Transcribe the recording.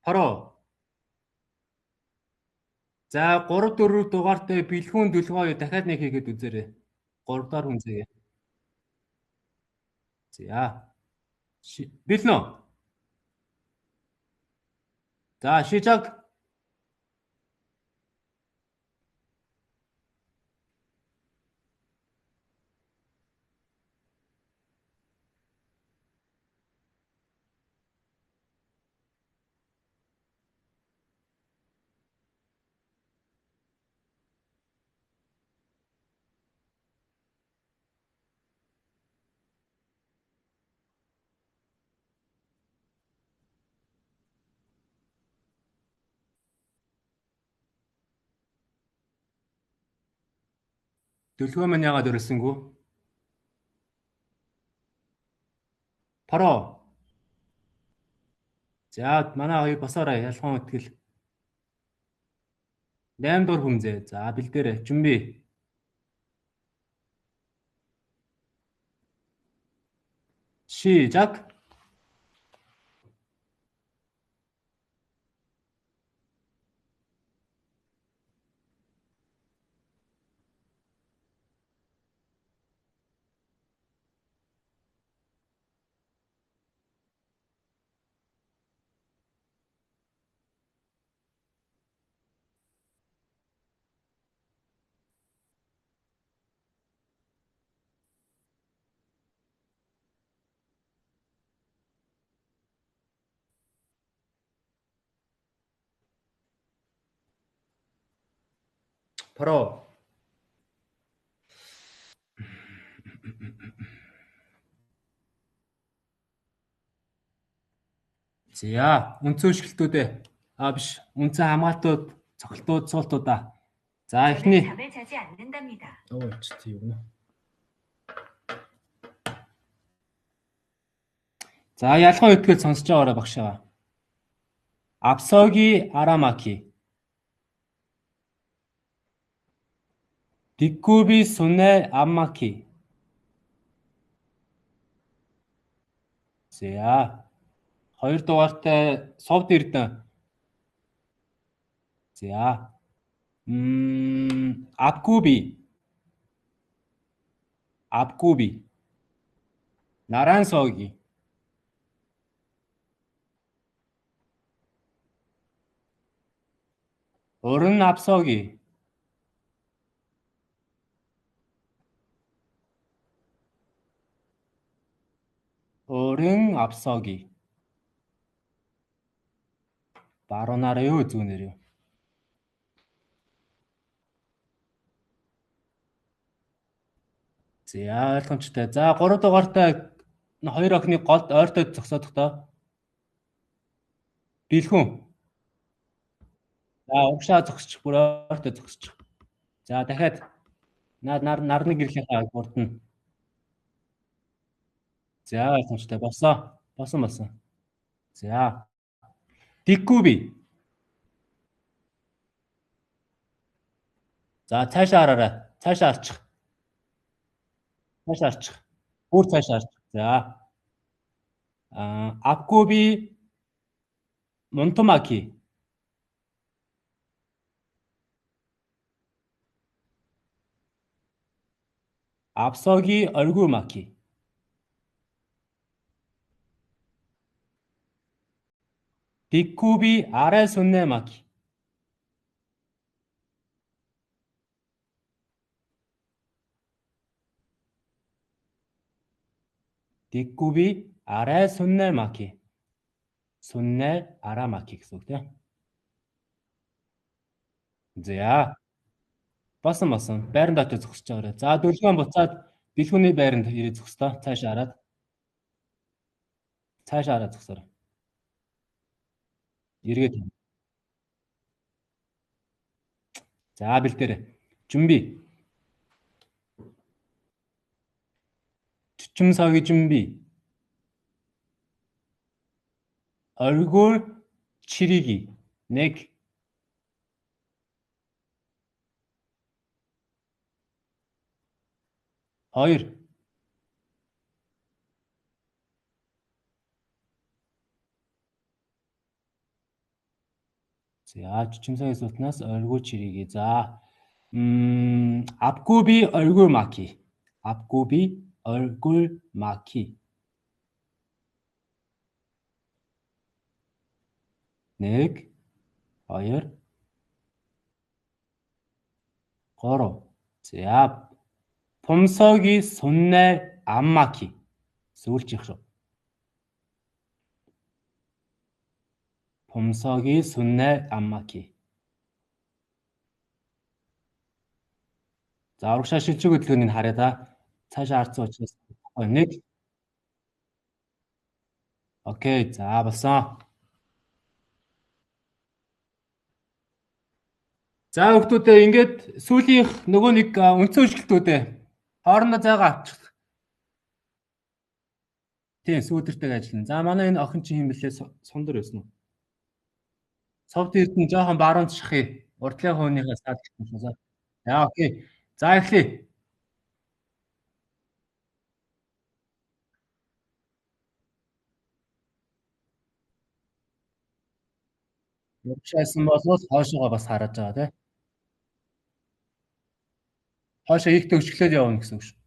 Паро. За 3 4 дугаартай бэлгүүн дүлгөө дахиад нэг хийгээд үзээрэй. 3 дахь хүн заяа. За. Бэлнэ. За шижаг. Дүлгөө маань яагаад өрөлсөнгүү? Паро. За манай хоёр босоорой ялхан үтгэл. 8 дугаар хүмзээ. За бэлдээрэй. 준비. 시작. паро. За үнцэн өшгөлтүүдээ. Биш. Үнцэн хамгаалтууд, цогцолтууд, суултуудаа. За эхний. За ялхан үтгэл сонсож байгаарай багшаа. 앞서기 아라마키. 뒷굽이 손에 안 막히. За. 2 дугаартай совд эрдэнэ. За. 앞굽이. 앞굽이. 나란서기. 어른 앞서기. 어른 앞서기. 바로 나래요, зүүнээр요. За ойлгомжтой. За 3 дугаартай 2 охины голд ойртой зогсоодох тоо. Бэлхүүн. За угшаа зогсчих, бүр ойртой зогсчих. За дахиад нарны гэрлийнхаа гурдна. За ойлгомжтой. Босон. За. 뒷굽이. За цаашаа хараарай. Цаашаа арчих. Бүр цаашаа арчих. За. 앞굽이 몬토마키. 앞서기 얼굴마키. 뒷굽이 아래 손내마키. 뒷굽이 아래 손내마키. 손내 아라마키 гэсэн үг тийм. За. Босон. Байранд очиж зогсож байгаарай. За дөлгөөн буцаад бэлгүүний байранд ирээ зогсдоо. Цаашаа хараад зогсоорой. Эргээд. За бэлдээрэй. 준비. 주춤서기 준비. 얼굴 치리기. 넥. 2. За чичимсай сутнаас оргил чирийгээ. За. 앞굽이 얼굴 막히. 앞굽이 얼굴 막히. 1, 2, 3. За. 봄석이 손날 안 막히. сүүлчих шүү. 봄석이 손날 안 막히. За урагшаа шилжиг хөдөлгөөнийг харъя та. Цаашаа харцсан учраас 1. Окей. За болсон. За хүүхдүүдээ ингээд сүүлийнх нөгөө нэг үндсэн үйлчлэлтүүдээ хоорондоо зайгаа авчих. Тийм сүүдэртэйг ажиллана. За манай энэ охин чинь юм бэлээ сундар байсан уу? Совд эрдэн жоохон баруунч шахъя. Урдлын хууныхаа саадч юм шиг. За окей. За эхлэе. Урагшаасан болоод хоошоогоо бас хараад байгаа тийм. Хоошоо их төгсгөлөд явна гэсэн үг шүү.